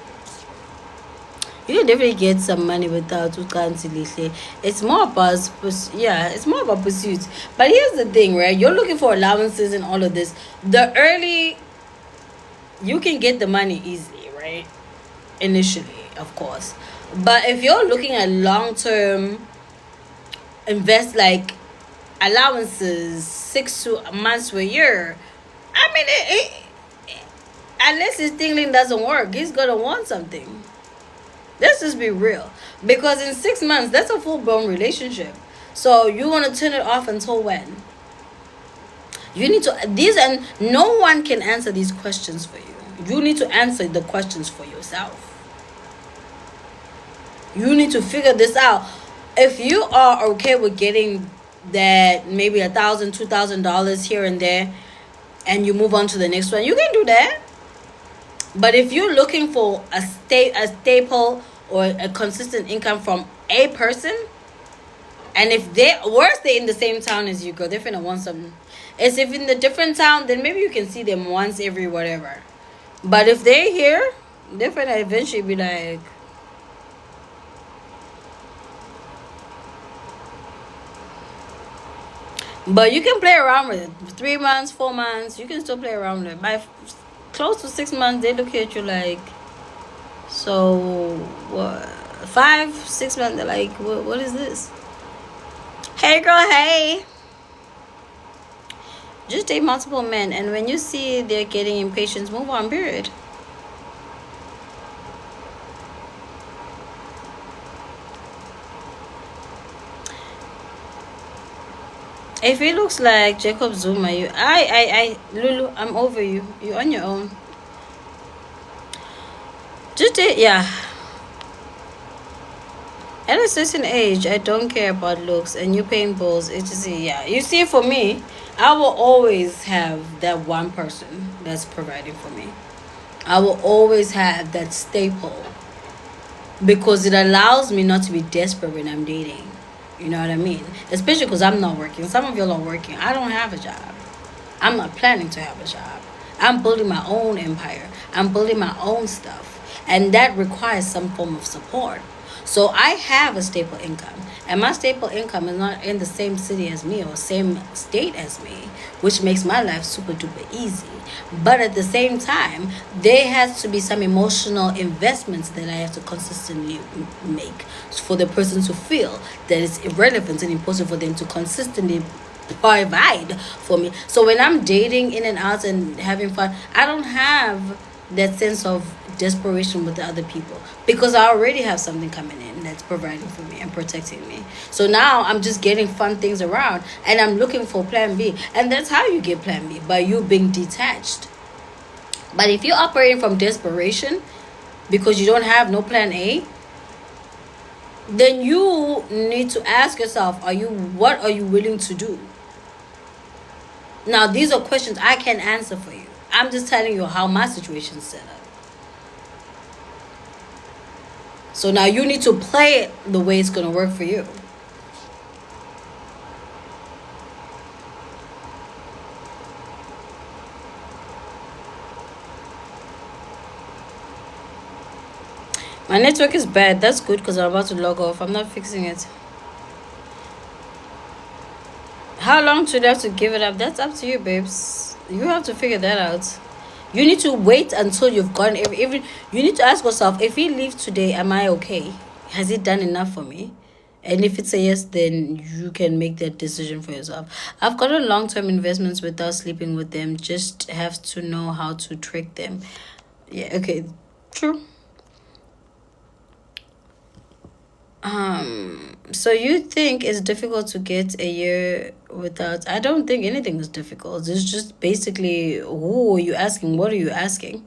You can definitely get some money without ukansi. It's more about it's more about pursuits. But here's the thing, right? You're looking for allowances and all of this. The early, you can get the money easily, right? Initially, of course. But if you're looking at long-term invest like allowances, 6 months to a year, I mean, unless his tingling doesn't work, he's gonna want something. Let's just be real. Because in 6 months, that's a full-blown relationship. So you want to turn it off until when? You need to, and no one can answer these questions for you. You need to answer the questions for yourself. You need to figure this out. If you are okay with getting that maybe $1,000, $2,000 here and there, and you move on to the next one, you can do that. But if you're looking for a staple or a consistent income from a person, and if they're in the same town as you, go, they're finna want something. As if in the different town, then maybe you can see them once every whatever. But if they're here, they're finna eventually be like. But you can play around with it. 3 months, 4 months, you can still play around with it. By close to 6 months, they look at you like, so what? 5, 6 months, they're like, what is this? Hey, girl, hey. Just date multiple men, and when you see they're getting impatient, move on, period. If it looks like Jacob Zuma, Lulu, I'm over you. You're on your own. Just date, yeah. At a certain age, I don't care about looks, and you paying bills. It's just, yeah. You see, for me, I will always have that one person that's providing for me. I will always have that staple because it allows me not to be desperate when I'm dating. You know what I mean? Especially because I'm not working. Some of y'all are working. I don't have a job. I'm not planning to have a job. I'm building my own empire. I'm building my own stuff. And that requires some form of support. So I have a staple income. And my staple income is not in the same city as me or same state as me, which makes my life super duper easy. But at the same time, there has to be some emotional investments that I have to consistently make for the person to feel that it's irrelevant and important for them to consistently provide for me. So when I'm dating in and out and having fun, I don't have that sense of desperation with the other people because I already have something coming in that's providing for me and protecting me. So now I'm just getting fun things around and I'm looking for plan B. And that's how you get plan B, by you being detached. But if you're operating from desperation because you don't have no plan A, then you need to ask yourself, what are you willing to do? Now, these are questions I can't answer for you. I'm just telling you how my situation's set up. So now you need to play it the way it's going to work for you. My network is bad. That's good because I'm about to log off. I'm not fixing it. How long should I have to give it up? That's up to you, babes. You have to figure that out. You need to wait until you've gone every you need to ask yourself, if he leaves today, am I okay? Has he done enough for me? And if it's a yes, then you can make that decision for yourself. I've got a long-term investments without sleeping with them. Just have to know how to trick them. Yeah, okay. True. So you think it's difficult to get a year without? I don't think anything is difficult. It's just basically, who are you asking? What are you asking?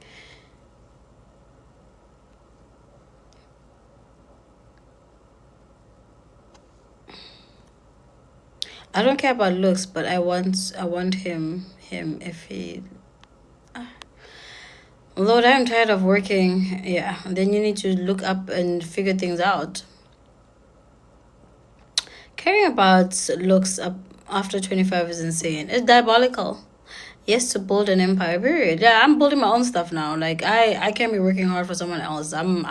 I don't care about looks, but I want him if he. Lord, I'm tired of working. Yeah, then you need to look up and figure things out. Caring about looks up after 25 is insane. It's diabolical. Yes, to build an empire. Period. Yeah, I'm building my own stuff now. Like I can't be working hard for someone else. I'm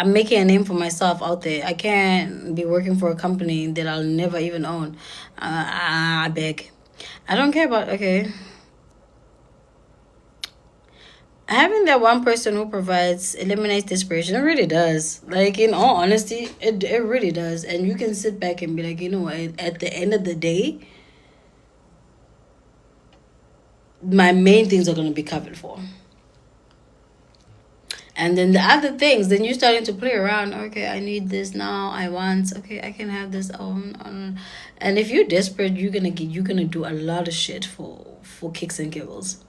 making a name for myself out there. I can't be working for a company that I'll never even own. I beg. I don't care about. Okay. Having that one person who provides eliminates desperation. It really does. Like, in all honesty, it really does. And you can sit back and be like, you know what, at the end of the day, my main things are going to be covered for. And then the other things, then you're starting to play around. Okay, I need this now. I want. Okay, I can have this. And if you're desperate, you're gonna do a lot of shit for kicks and giggles.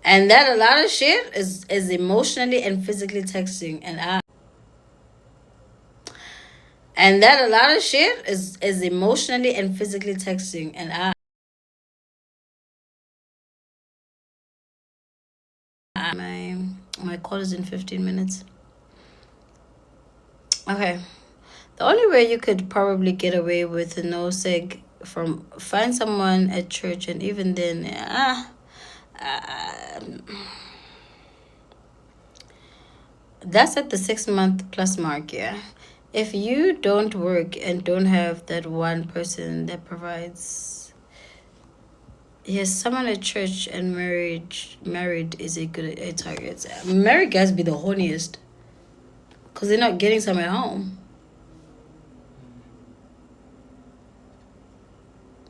And that a lot of shit is emotionally and physically texting, and that a lot of shit is emotionally and physically texting, and my call is in 15 minutes. Okay. The only way you could probably get away with a no seg from find someone at church, and even then, that's at the 6 month plus mark, yeah. If you don't work and don't have that one person that provides, yes, someone at church and married is a target. Married guys be the horniest because they're not getting some at home.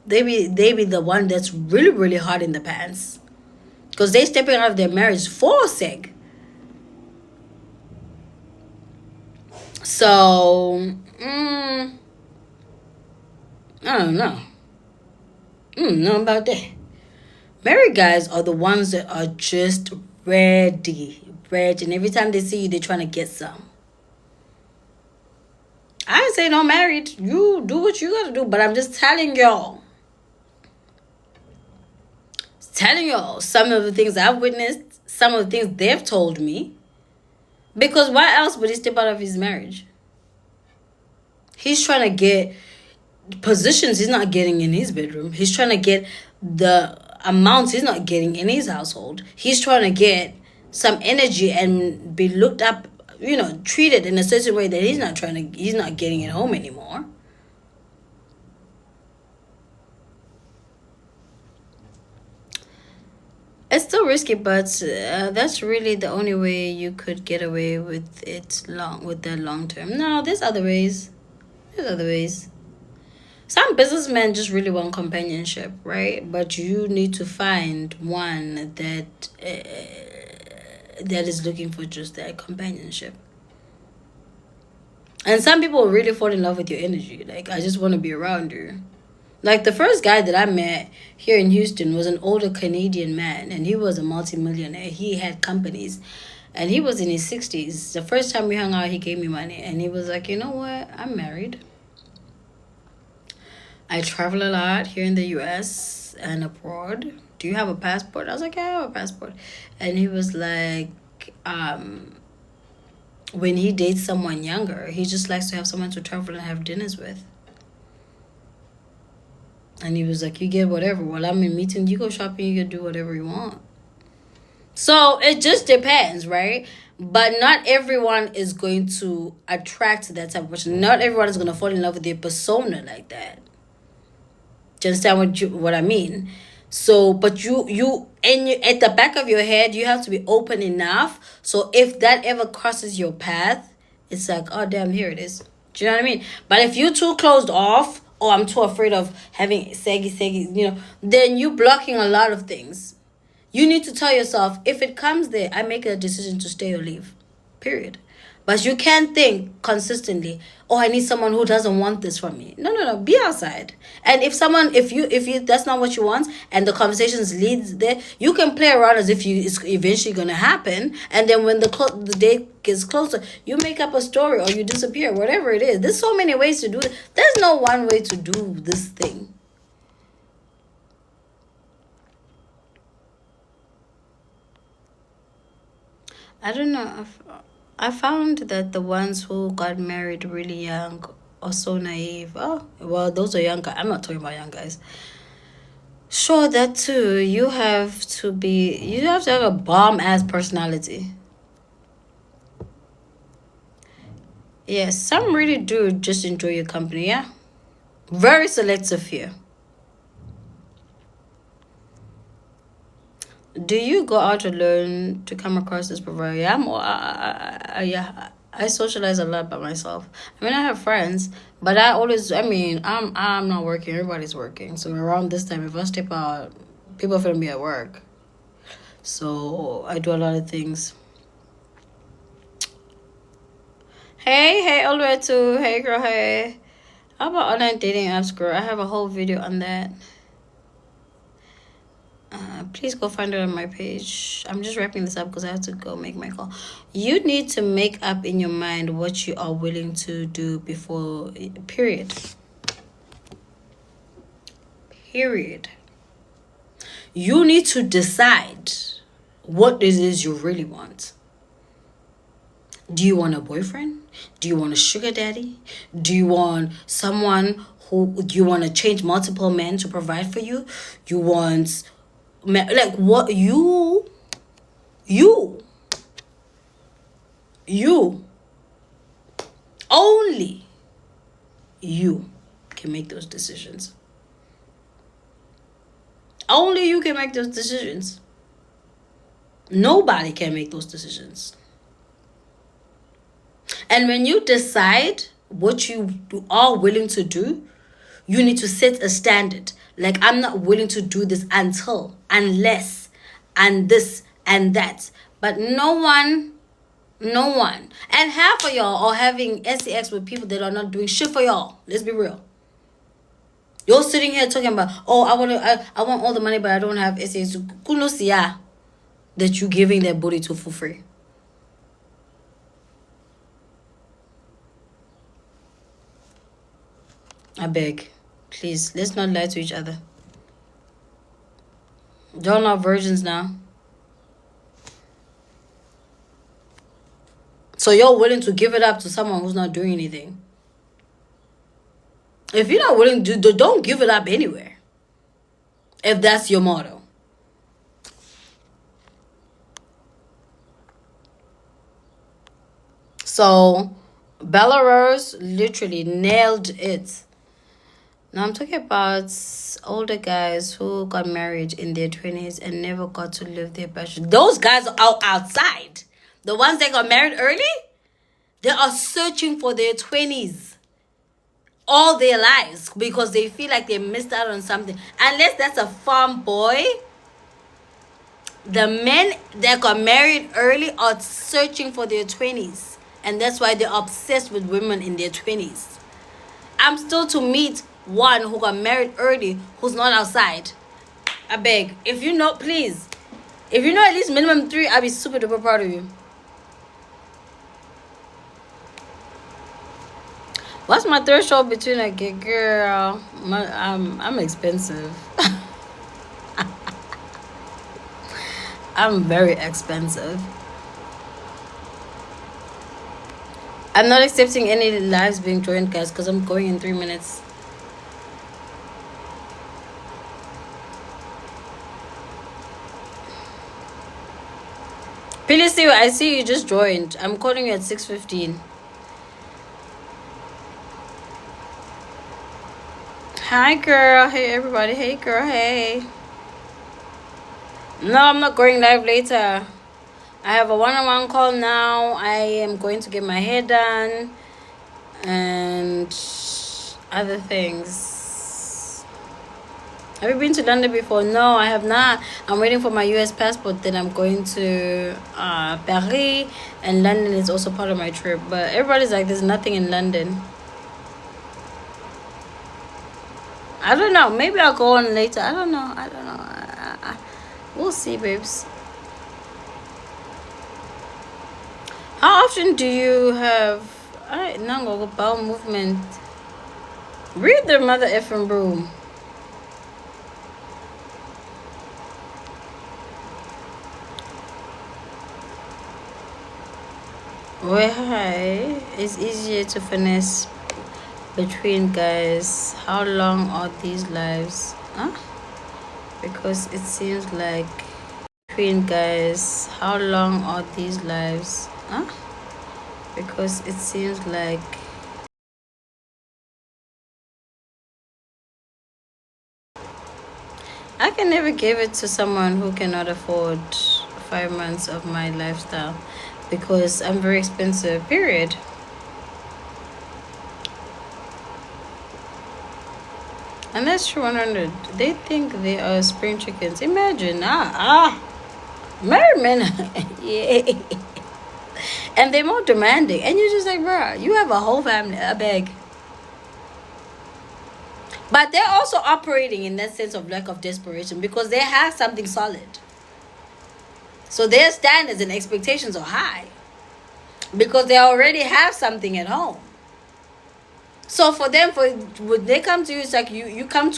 They be the one that's really really hot in the pants because they stepping out of their marriage for seg. So I don't know. Know about that. Married guys are the ones that are just ready, and every time they see you, they're trying to get some. I ain't say no married. You do what you gotta do, but I'm just telling y'all. Telling y'all some of the things I've witnessed, some of the things they've told me. Because why else would he step out of his marriage? He's trying to get positions he's not getting in his bedroom. He's trying to get the amounts he's not getting in his household. He's trying to get some energy and be looked up, treated in a certain way that he's not getting at home anymore. It's still risky, but that's really the only way you could get away with it with that long term. No, there's other ways. There's other ways. Some businessmen just really want companionship, right? But you need to find one that is looking for just that companionship. And some people really fall in love with your energy. Like, I just want to be around you. Like, the first guy that I met here in Houston was an older Canadian man, and he was a multimillionaire. He had companies, and he was in his 60s. The first time we hung out, he gave me money, and he was like, you know what? I'm married. I travel a lot here in the US and abroad. Do you have a passport? I was like, yeah, I have a passport. And he was like, when he dates someone younger, he just likes to have someone to travel and have dinners with. And he was like, you get whatever. While I'm in meeting, you go shopping, you can do whatever you want. So it just depends, right? But not everyone is going to attract that type of person. Not everyone is going to fall in love with their persona like that. Do you understand what I mean? So, but you at the back of your head, you have to be open enough. So if that ever crosses your path, it's like, oh damn, here it is. Do you know what I mean? But if you're too closed off, or I'm too afraid of having seggy, then you blocking a lot of things. You need to tell yourself, if it comes there, I make a decision to stay or leave. Period. But you can't think consistently, oh, I need someone who doesn't want this from me. No. Be outside. And if you that's not what you want, and the conversations leads there, you can play around as if it's eventually gonna happen. And then when the day gets closer, you make up a story or you disappear, whatever it is. There's so many ways to do it. There's no one way to do this thing. I don't know. I found that the ones who got married really young are so naive. Oh, well, those are young guys. I'm not talking about young guys. Sure, that too. You have to have a bomb ass personality. Yes, some really do just enjoy your company, yeah? Very selective here. Do you go out alone to come across this provider? Yeah, yeah. I socialize a lot by myself. I mean, I have friends, but I'm not working. Everybody's working. So around this time, if I step out, people are gonna be at work. So I do a lot of things. Hey, all the way to hey girl, hey. How about online dating apps, girl? I have a whole video on that. Please go find it on my page. I'm just wrapping this up because I have to go make my call. You need to make up in your mind what you are willing to do before, period. Period. You need to decide what it is you really want. Do you want a boyfriend? Do you want a sugar daddy? Do you want someone who, do you want to change multiple men to provide for you? You want, like, what you only you can make those decisions. Only you can make those decisions. Nobody can make those decisions. And when you decide what you are willing to do, you need to set a standard. Like, I'm not willing to do this until, unless, and this and that. But no one. And half of y'all are having sex with people that are not doing shit for y'all. Let's be real. You're sitting here talking about, oh, I want all the money, but I don't have sex. Kunosia that you giving that booty to for free. I beg, please, let's not lie to each other. Y'all not virgins now. So you're willing to give it up to someone who's not doing anything. If you're not willing to, don't give it up anywhere. If that's your motto. So, Belarus literally nailed it. Now I'm talking about older guys who got married in their 20s and never got to live their bachelor. Those guys are outside. The ones that got married early, they are searching for their 20s all their lives because they feel like they missed out on something. Unless that's a farm boy, the men that got married early are searching for their 20s. And that's why they're obsessed with women in their 20s. I'm still to meet one who got married early who's not outside. I beg. If you know, please. If you know at least minimum 3, I'll be super duper proud of you. What's my threshold between a gay girl? I'm expensive. I'm very expensive. I'm not accepting any lives being joined, guys, because I'm going in 3 minutes. Pilisu, I see you just joined. I'm calling you at 6:15. Hi, girl. Hey, everybody. Hey, girl. Hey. No, I'm not going live later. I have a one-on-one call now. I am going to get my hair done and other things. Have you been to London before? No, I have not. I'm waiting for my US passport. Then I'm going to Paris, and London is also part of my trip. But everybody's like, there's nothing in London. I don't know. Maybe I'll go on later. I don't know. We'll see, babes. How often do you have bowel movement? Read the mother effing broom. Why it's easier to finesse between guys? How long are these lives? Because it seems like between guys, how long are these lives? Because it seems like I can never give it to someone who cannot afford 5 months of my lifestyle because I'm very expensive, period. And that's true 100. They think they are spring chickens. Imagine, married men, yeah. And they're more demanding. And you're just like, bruh, you have a whole family. I beg. But they're also operating in that sense of lack of desperation because they have something solid. So their standards and expectations are high because they already have something at home. So for them, for when they come to you, it's like you come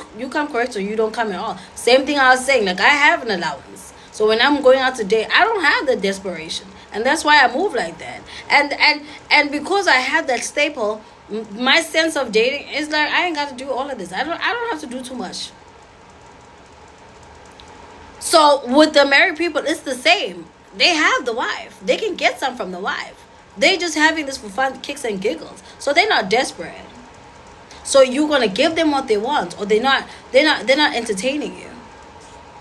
correct or you don't come at all. Same thing I was saying. Like I have an allowance, so when I'm going out today, I don't have the desperation, and that's why I move like that. And because I have that staple, my sense of dating is like I ain't got to do all of this. I don't have to do too much. So with the married people, it's the same. They have the wife. They can get some from the wife. They just having this for fun, kicks and giggles. So they're not desperate. So you're gonna give them what they want, or they're not entertaining you.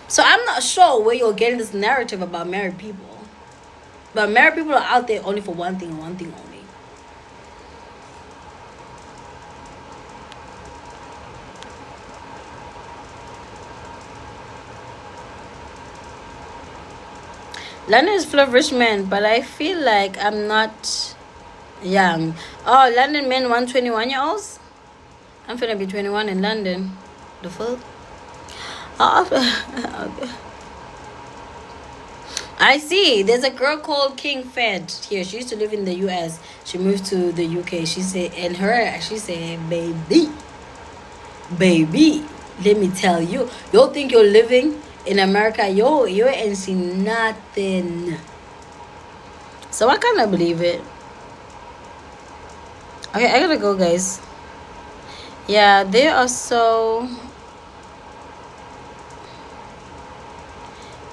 So I'm not sure where you're getting this narrative about married people. But married people are out there only for one thing and one thing only. London is full of rich men, but I feel like I'm not young. Oh, London men 121-year-olds? I'm finna be 21 in London. The fuck? Oh, okay. I see. There's a girl called King Fed here. She used to live in the US. She moved to the UK. She said, she said, baby, let me tell you. You think you're living in America? You ain't seen nothing. So I kind of believe it. Okay, I gotta go, guys. Yeah, they are so.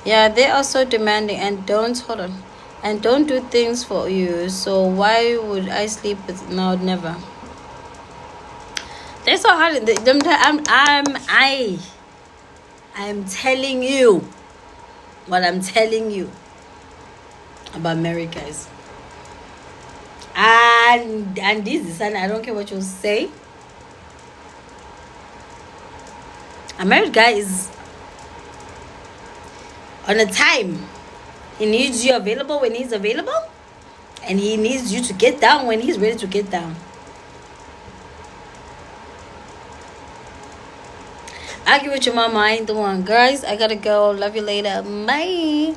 Yeah, they are so demanding and don't hold on, and don't do things for you. So why would I sleep with? No, never. They're so hard. I'm telling you what I'm telling you about married guys. And this is, and I don't care what you say. A married guy is on a time. He needs you available when he's available, and he needs you to get down when he's ready to get down. Argue with your mama, I ain't the one. Guys, I gotta go. Love you later. Bye.